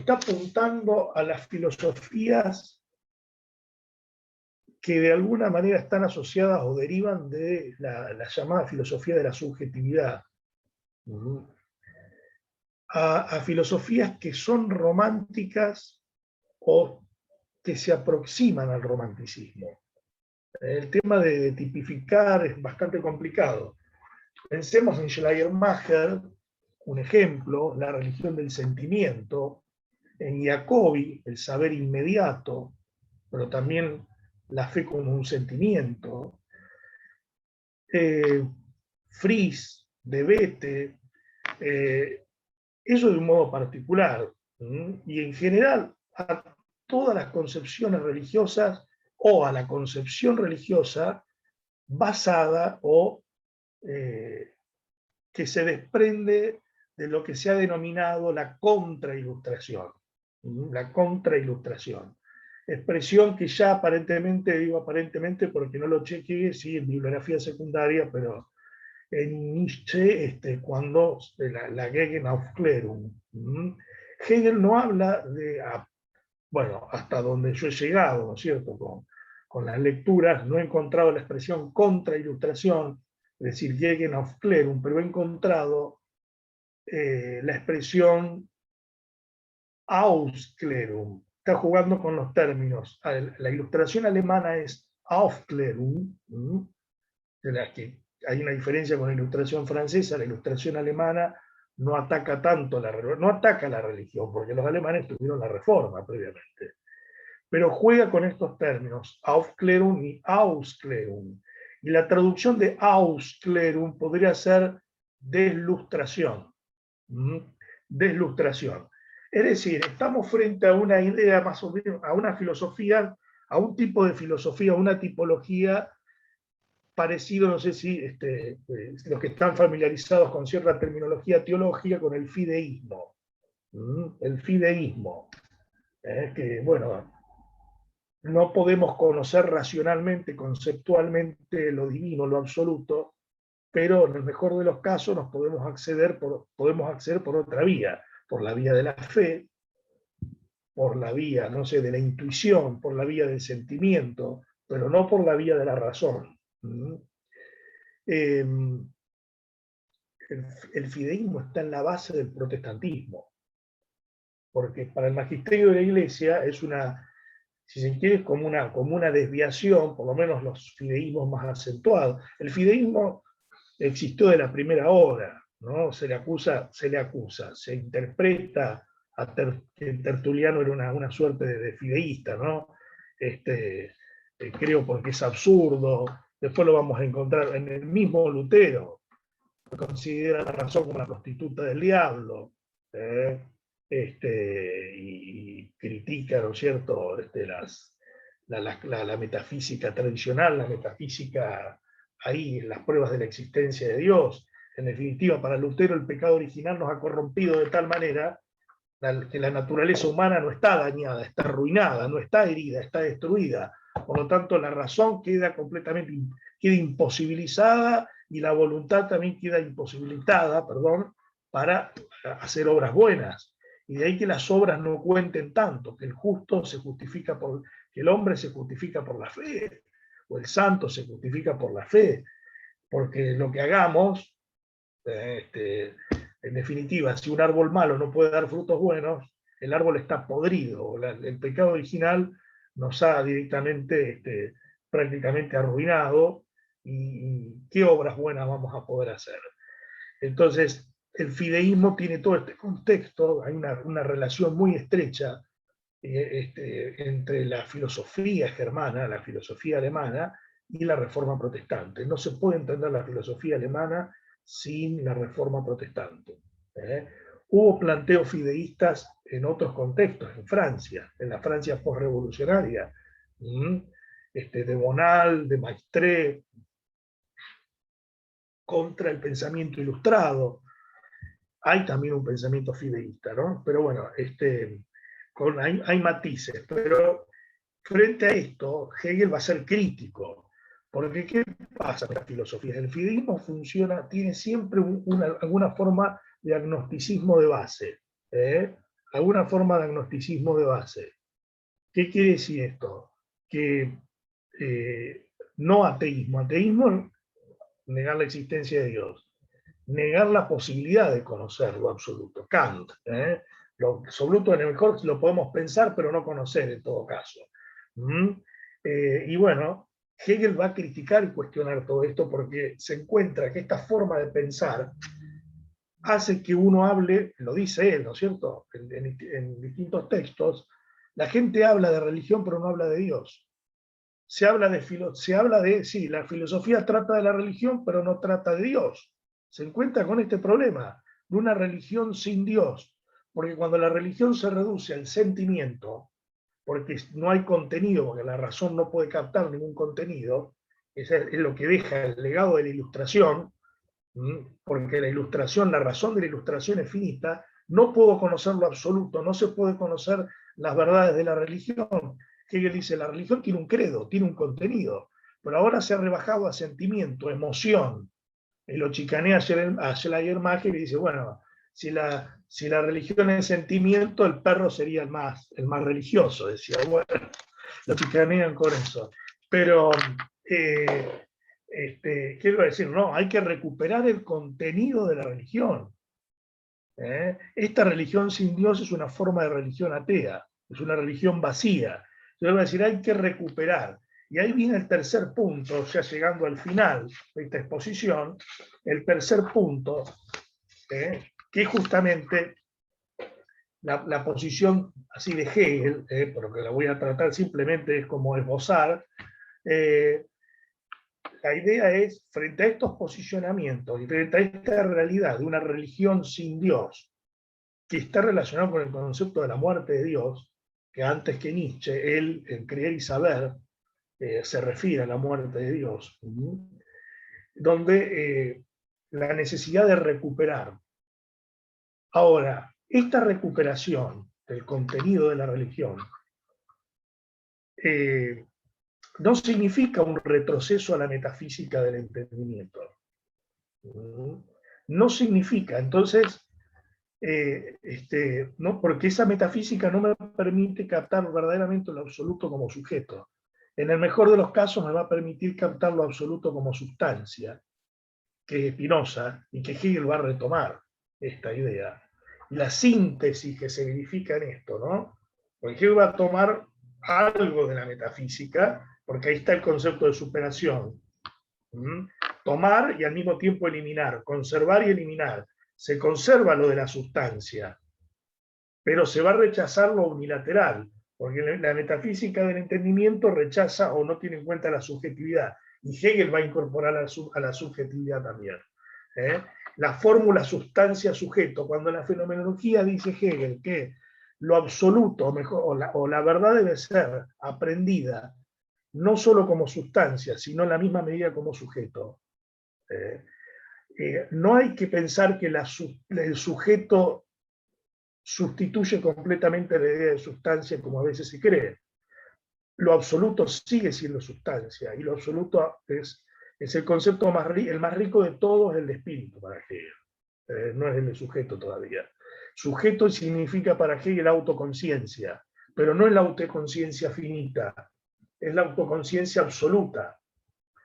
Speaker 2: apuntando a las filosofías que de alguna manera están asociadas o derivan de la llamada filosofía de la subjetividad. A filosofías que son románticas o que se aproximan al romanticismo. El tema de tipificar es bastante complicado. Pensemos en Schleiermacher, un ejemplo, la religión del sentimiento, en Jacobi, el saber inmediato, pero también la fe como un sentimiento, Fries, de Bethe, eso de un modo particular, y en general a todas las concepciones religiosas o a la concepción religiosa basada o que se desprende de lo que se ha denominado la contrailustración. La contrailustración. Expresión que ya aparentemente, digo aparentemente porque no lo chequeé, sí, en bibliografía secundaria, pero en Nietzsche, cuando la Gegenaufklärung. Hegel no habla de, bueno, hasta donde yo he llegado, ¿no es cierto? Con las lecturas, no he encontrado la expresión contrailustración, es decir, Gegenaufklärung, pero he encontrado la expresión Ausklärung. Está jugando con los términos. La ilustración alemana es Aufklärung, de la que hay una diferencia con la ilustración francesa. La ilustración alemana no ataca tanto no ataca la religión, porque los alemanes tuvieron la reforma previamente. Pero juega con estos términos, Aufklärung y Ausklärung. Y la traducción de Ausklärung podría ser deslustración. Deslustración. Es decir, estamos frente a una idea más o menos, a una filosofía, a un tipo de filosofía, una tipología parecido, no sé si los que están familiarizados con cierta terminología teológica, con el fideísmo. El fideísmo. Que, bueno, no podemos conocer racionalmente, conceptualmente lo divino, lo absoluto, pero en el mejor de los casos nos podemos acceder por otra vía, por la vía de la fe, por la vía, no sé, de la intuición, por la vía del sentimiento, pero no por la vía de la razón. El fideísmo está en la base del protestantismo, porque para el magisterio de la Iglesia es una, si se quiere, como una desviación, por lo menos los fideísmos más acentuados. El fideísmo existió de la primera hora, ¿no? Se le acusa, se interpreta que Tertuliano era una suerte de fideísta, ¿no? Creo porque es absurdo. Después lo vamos a encontrar en el mismo Lutero, que considera la razón como la prostituta del diablo, ¿eh? Y critica, ¿no es cierto?, la metafísica tradicional, la metafísica ahí, las pruebas de la existencia de Dios. En definitiva, para Lutero el pecado original nos ha corrompido de tal manera que la naturaleza humana no está dañada, está arruinada, no está herida, está destruida. Por lo tanto, la razón queda completamente queda imposibilitada y la voluntad también queda imposibilitada, perdón, para hacer obras buenas. Y de ahí que las obras no cuenten tanto, que el justo se justifica por, que el hombre se justifica por la fe, o el santo se justifica por la fe, porque lo que hagamos, en definitiva, si un árbol malo no puede dar frutos buenos, el árbol está podrido. El pecado original nos ha directamente, prácticamente arruinado, y qué obras buenas vamos a poder hacer. Entonces, el fideísmo tiene todo este contexto, hay una relación muy estrecha entre la filosofía germana, la filosofía alemana, y la reforma protestante. No se puede entender la filosofía alemana sin la reforma protestante. Hubo planteos fideístas en otros contextos, en Francia, en la Francia postrevolucionaria, de Bonal, de Maistre, contra el pensamiento ilustrado. Hay también un pensamiento fideísta, ¿no? Pero bueno, hay matices, pero frente a esto, Hegel va a ser crítico, porque ¿qué pasa con las filosofías? El fideísmo funciona, tiene siempre alguna forma de agnosticismo de base, alguna forma de agnosticismo de base. ¿Qué quiere decir esto? Que no ateísmo, ateísmo negar la existencia de Dios, negar la posibilidad de conocer lo absoluto, Kant, lo absoluto en el mejor lo podemos pensar pero no conocer en todo caso. Y bueno, Hegel va a criticar y cuestionar todo esto porque se encuentra que esta forma de pensar hace que uno hable, lo dice él, ¿no es cierto?, en distintos textos, la gente habla de religión pero no habla de Dios. Se habla de, sí, la filosofía trata de la religión pero no trata de Dios. Se encuentra con este problema de una religión sin Dios, porque cuando la religión se reduce al sentimiento, porque no hay contenido, porque la razón no puede captar ningún contenido, es lo que deja el legado de la ilustración, porque la ilustración, la razón de la ilustración es finita, no puedo conocer lo absoluto, no se puede conocer las verdades de la religión. Hegel dice, la religión tiene un credo, tiene un contenido, pero ahora se ha rebajado a sentimiento, emoción. Y lo chicanea a Schleiermacher y dice, bueno, si la religión es sentimiento, el perro sería el más religioso, decía, bueno, lo chicanean con eso. Pero, quiero decir, no, hay que recuperar el contenido de la religión. Esta religión sin Dios es una forma de religión atea, es una religión vacía. Yo voy a decir, hay que recuperar. Y ahí viene el tercer punto, ya llegando al final de esta exposición, el tercer punto, que es justamente la posición así de Hegel, pero que la voy a tratar simplemente es como esbozar. La idea es, frente a estos posicionamientos y frente a esta realidad de una religión sin Dios, que está relacionado con el concepto de la muerte de Dios, que antes que Nietzsche, él, en Creer y Saber, se refiere a la muerte de Dios, donde la necesidad de recuperar. Ahora, esta recuperación del contenido de la religión no significa un retroceso a la metafísica del entendimiento. No significa, entonces, no, porque esa metafísica no me permite captar verdaderamente lo absoluto como sujeto. En el mejor de los casos me va a permitir captar lo absoluto como sustancia, que es Spinoza, y que Hegel va a retomar esta idea. Y la síntesis que se verifica en esto, ¿no? Porque Hegel va a tomar algo de la metafísica, porque ahí está el concepto de superación, Tomar y al mismo tiempo eliminar, conservar y eliminar. Se conserva lo de la sustancia, pero se va a rechazar lo unilateral, porque la metafísica del entendimiento rechaza o no tiene en cuenta la subjetividad, y Hegel va a incorporar a la subjetividad también. La fórmula sustancia-sujeto, cuando la fenomenología dice Hegel que lo absoluto o la verdad debe ser aprendida no solo como sustancia, sino en la misma medida como sujeto. No hay que pensar que el sujeto sustituye completamente la idea de sustancia como a veces se cree. Lo absoluto sigue siendo sustancia, y lo absoluto es el concepto el más rico de todos, el de espíritu para Hegel. No es el de sujeto todavía. Sujeto significa para Hegel autoconciencia, pero no es la autoconciencia finita, es la autoconciencia absoluta.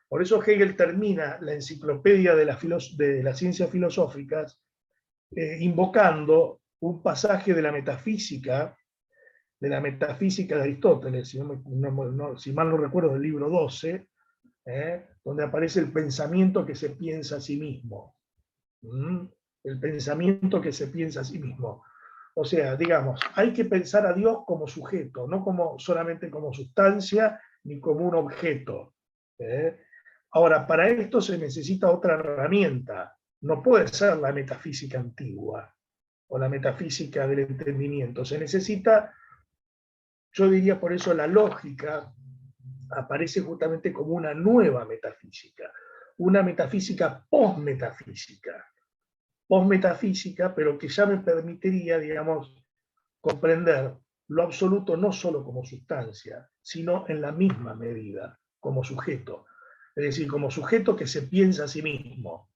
Speaker 2: Por eso Hegel termina la enciclopedia de las ciencias filosóficas invocando un pasaje de la metafísica de Aristóteles, si mal no recuerdo, del libro 12, donde aparece el pensamiento que se piensa a sí mismo. El pensamiento que se piensa a sí mismo. O sea, digamos, hay que pensar a Dios como sujeto, no solamente como sustancia, ni como un objeto. Ahora, para esto se necesita otra herramienta. No puede ser la metafísica antigua o la metafísica del entendimiento. Se necesita, yo diría por eso, la lógica aparece justamente como una nueva metafísica, una metafísica posmetafísica, pero que ya me permitiría, digamos, comprender lo absoluto no solo como sustancia, sino en la misma medida, como sujeto. Es decir, como sujeto que se piensa a sí mismo.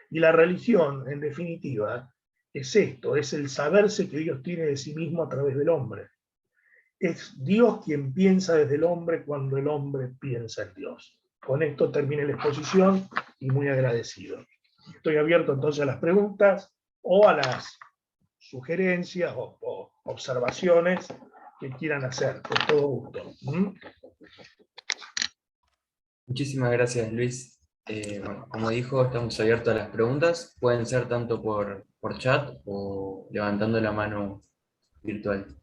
Speaker 2: Y la religión, en definitiva, es esto, es el saberse que Dios tiene de sí mismo a través del hombre. Es Dios quien piensa desde el hombre cuando el hombre piensa en Dios. Con esto termine la exposición y muy agradecido. Estoy abierto entonces a las preguntas o a las sugerencias o observaciones que quieran hacer, con todo gusto.
Speaker 1: Muchísimas gracias, Luis. Bueno, como dijo, estamos abiertos a las preguntas. Pueden ser tanto por chat o levantando la mano virtual.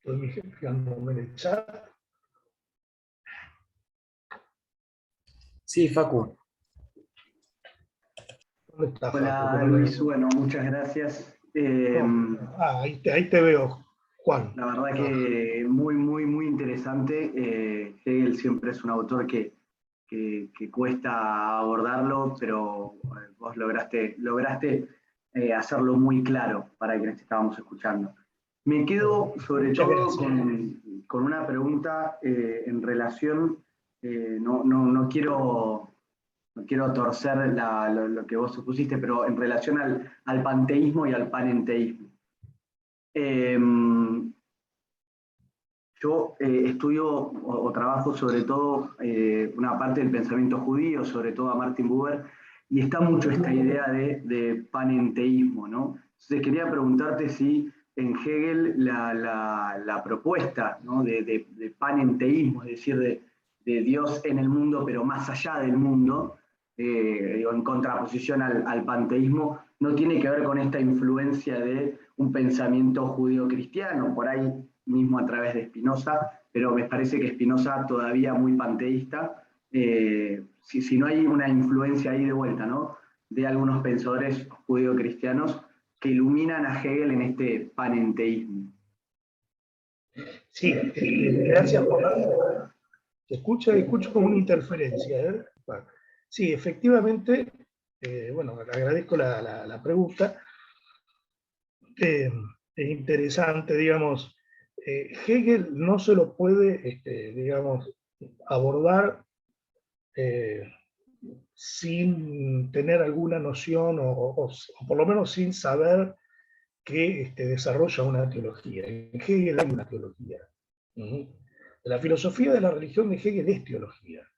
Speaker 2: Estoy fijándome en el chat.
Speaker 1: Sí, Facu.
Speaker 2: ¿Dónde está Facu?
Speaker 4: Hola Luis, bueno, muchas gracias.
Speaker 2: Ahí te veo, Juan.
Speaker 4: La verdad que muy interesante. Hegel siempre es un autor que cuesta abordarlo, pero vos lograste hacerlo muy claro para quienes te estábamos escuchando. Me quedo sobre todo con una pregunta en relación, no quiero torcer lo que vos supusiste, pero en relación al panteísmo y al panenteísmo. Yo estudio o trabajo sobre todo una parte del pensamiento judío, sobre todo a Martin Buber, y está mucho esta idea de panenteísmo, ¿no? Entonces quería preguntarte si en Hegel la propuesta, ¿no?, de panenteísmo, es decir, de Dios en el mundo, pero más allá del mundo, en contraposición al panteísmo, no tiene que ver con esta influencia de un pensamiento judío-cristiano, por ahí mismo a través de Spinoza, pero me parece que Spinoza todavía muy panteísta, si no hay una influencia ahí de vuelta, ¿no?, de algunos pensadores judío-cristianos que iluminan a Hegel en este panenteísmo.
Speaker 2: Sí, gracias por la... Escucho como una interferencia. Bueno, sí, efectivamente, bueno, agradezco la pregunta. Es interesante, digamos, Hegel no se lo puede, digamos, abordar sin tener alguna noción o por lo menos sin saber que desarrolla una teología. En Hegel hay una teología. La filosofía de la religión de Hegel es teología.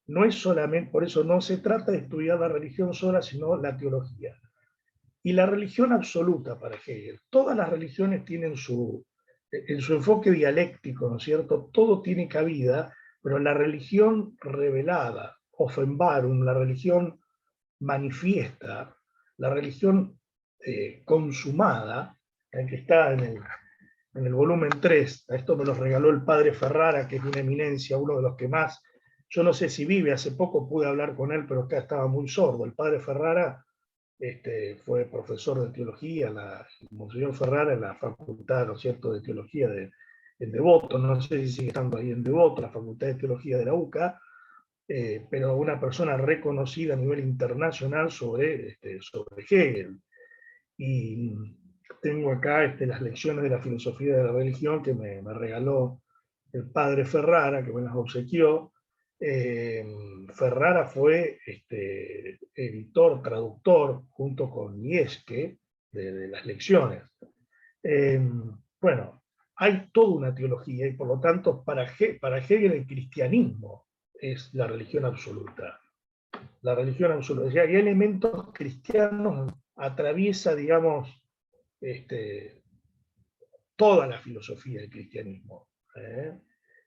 Speaker 2: No es solamente, por eso no se trata de estudiar la religión sola, sino la teología. y la religión absoluta para Hegel. Todas las religiones tienen en su enfoque dialéctico, ¿no es cierto? Todo tiene cabida, pero la religión revelada, Offenbarung, la religión manifiesta, la religión consumada, que está en el volumen 3, esto me lo regaló el padre Ferrara, que es una eminencia, uno de los que más, yo no sé si vive, hace poco pude hablar con él, pero acá estaba muy sordo. El padre Ferrara fue profesor de teología, Monseñor Ferrara, en la facultad, ¿no es cierto?, de teología en Devoto, no sé si sigue estando ahí en Devoto, la facultad de teología de la UCA, pero una persona reconocida a nivel internacional sobre Hegel. Y tengo acá las lecciones de la filosofía de la religión que me regaló el padre Ferrara, que me las obsequió. Ferrara fue editor, traductor, junto con Nietzsche, de las lecciones. Bueno, hay toda una teología, y por lo tanto, para Hegel el cristianismo es la religión absoluta. La religión absoluta. O sea, hay elementos cristianos, atraviesa, digamos, toda la filosofía del cristianismo.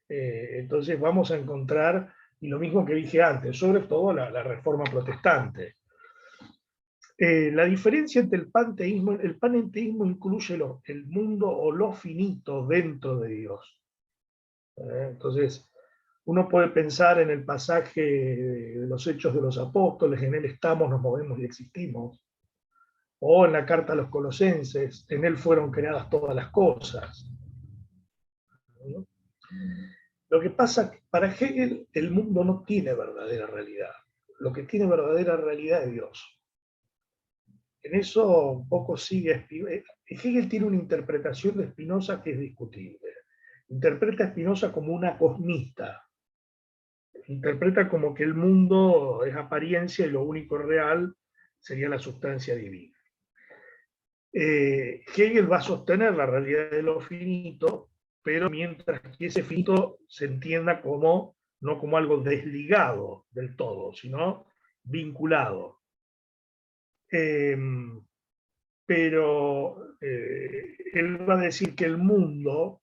Speaker 2: Entonces vamos a encontrar, y lo mismo que dije antes, sobre todo la reforma protestante. La diferencia entre el panenteísmo incluye el mundo o lo finito dentro de Dios. Entonces, uno puede pensar en el pasaje de los Hechos de los Apóstoles, en él estamos, nos movemos y existimos. O en la carta a los Colosenses, en él fueron creadas todas las cosas. ¿No? Lo que pasa es que para Hegel el mundo no tiene verdadera realidad. Lo que tiene verdadera realidad es Dios. En eso un poco sigue Hegel tiene una interpretación de Spinoza que es discutible. Interpreta a Spinoza como una cosmista. Interpreta como que el mundo es apariencia y lo único real sería la sustancia divina. Hegel va a sostener la realidad de lo finito, pero mientras que ese finito se entienda no como algo desligado del todo, sino vinculado. Pero él va a decir que el mundo,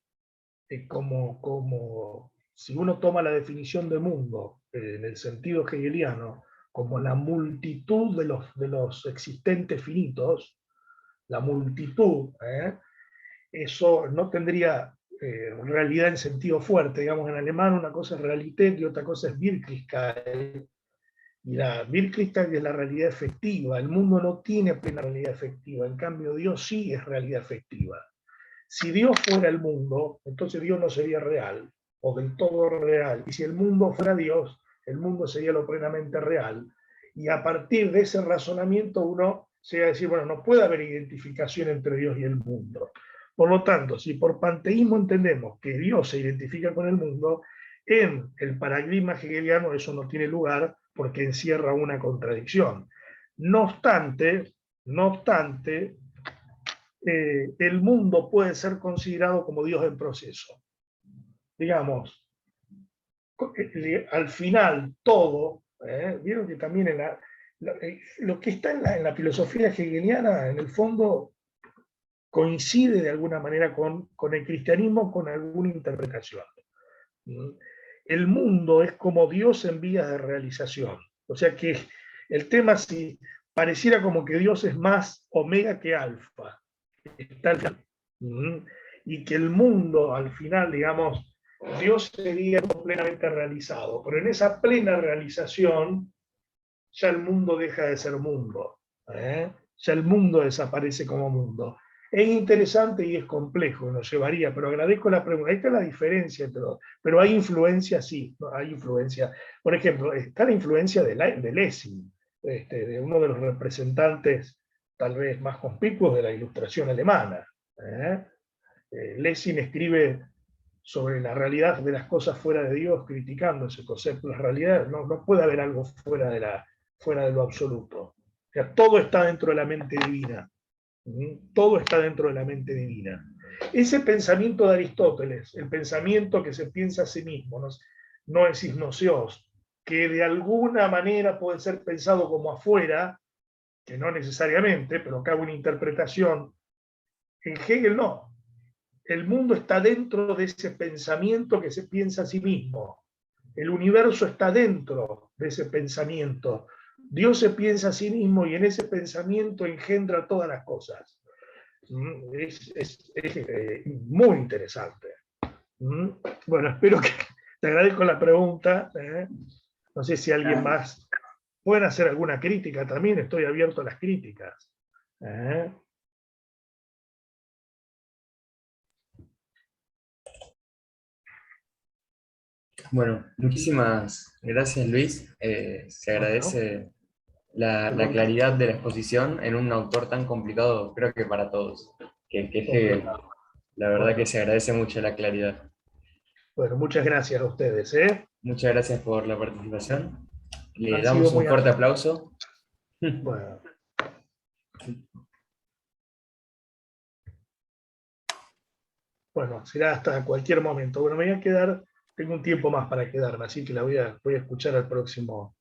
Speaker 2: si uno toma la definición de mundo en el sentido hegeliano, como la multitud de los existentes finitos, la multitud, eso no tendría realidad en sentido fuerte. Digamos, en alemán una cosa es Realität y otra cosa es Wirklichkeit. Y la Wirklichkeit es la realidad efectiva. El mundo no tiene plena realidad efectiva, en cambio Dios sí es realidad efectiva. Si Dios fuera el mundo, entonces Dios no sería real, o del todo real. Y si el mundo fuera Dios, el mundo sería lo plenamente real. Y a partir de ese razonamiento uno se va a decir, bueno, no puede haber identificación entre Dios y el mundo. Por lo tanto, si por panteísmo entendemos que Dios se identifica con el mundo, en el paradigma hegeliano eso no tiene lugar porque encierra una contradicción. No obstante, el mundo puede ser considerado como Dios en proceso. Digamos, al final todo, vieron que también lo que está en la filosofía hegeliana, en el fondo, coincide de alguna manera con el cristianismo, con alguna interpretación. El mundo es como Dios en vías de realización. O sea que el tema sí pareciera como que Dios es más omega que alfa. Y que el mundo, al final, digamos, Dios sería plenamente realizado. Pero en esa plena realización, ya el mundo deja de ser mundo. Ya el mundo desaparece como mundo. Es interesante y es complejo, nos llevaría, pero agradezco la pregunta. Esta es la diferencia entre dos. Pero hay influencia, sí, hay influencia. Por ejemplo, está la influencia de Lessing, de uno de los representantes tal vez más conspicuos de la Ilustración alemana. Lessing escribe sobre la realidad de las cosas fuera de Dios, criticando ese concepto. La realidad, no puede haber algo fuera de lo absoluto. O sea, todo está dentro de la mente divina. Todo está dentro de la mente divina. Ese pensamiento de Aristóteles, el pensamiento que se piensa a sí mismo, no es gnoseos, que de alguna manera puede ser pensado como afuera, que no necesariamente, pero cabe una interpretación, en Hegel no. El mundo está dentro de ese pensamiento que se piensa a sí mismo. El universo está dentro de ese pensamiento. Dios se piensa a sí mismo y en ese pensamiento engendra todas las cosas. Es muy interesante. Bueno, espero que te agradezco la pregunta. No sé si alguien más puede hacer alguna crítica también, estoy abierto a las críticas.
Speaker 1: Bueno, muchísimas gracias, Luis. Se agradece la claridad de la exposición en un autor tan complicado, creo que para todos, que es Hegel. La verdad que se agradece mucho la claridad.
Speaker 2: Bueno, muchas gracias a ustedes.
Speaker 1: Muchas gracias por la participación. Le
Speaker 2: Han sido
Speaker 1: damos un
Speaker 2: muy
Speaker 1: fuerte
Speaker 2: amables.
Speaker 1: aplauso.
Speaker 2: Bueno. Bueno, será hasta cualquier momento. Bueno, me voy a quedar, tengo un tiempo más para quedarme, así que la voy a escuchar al próximo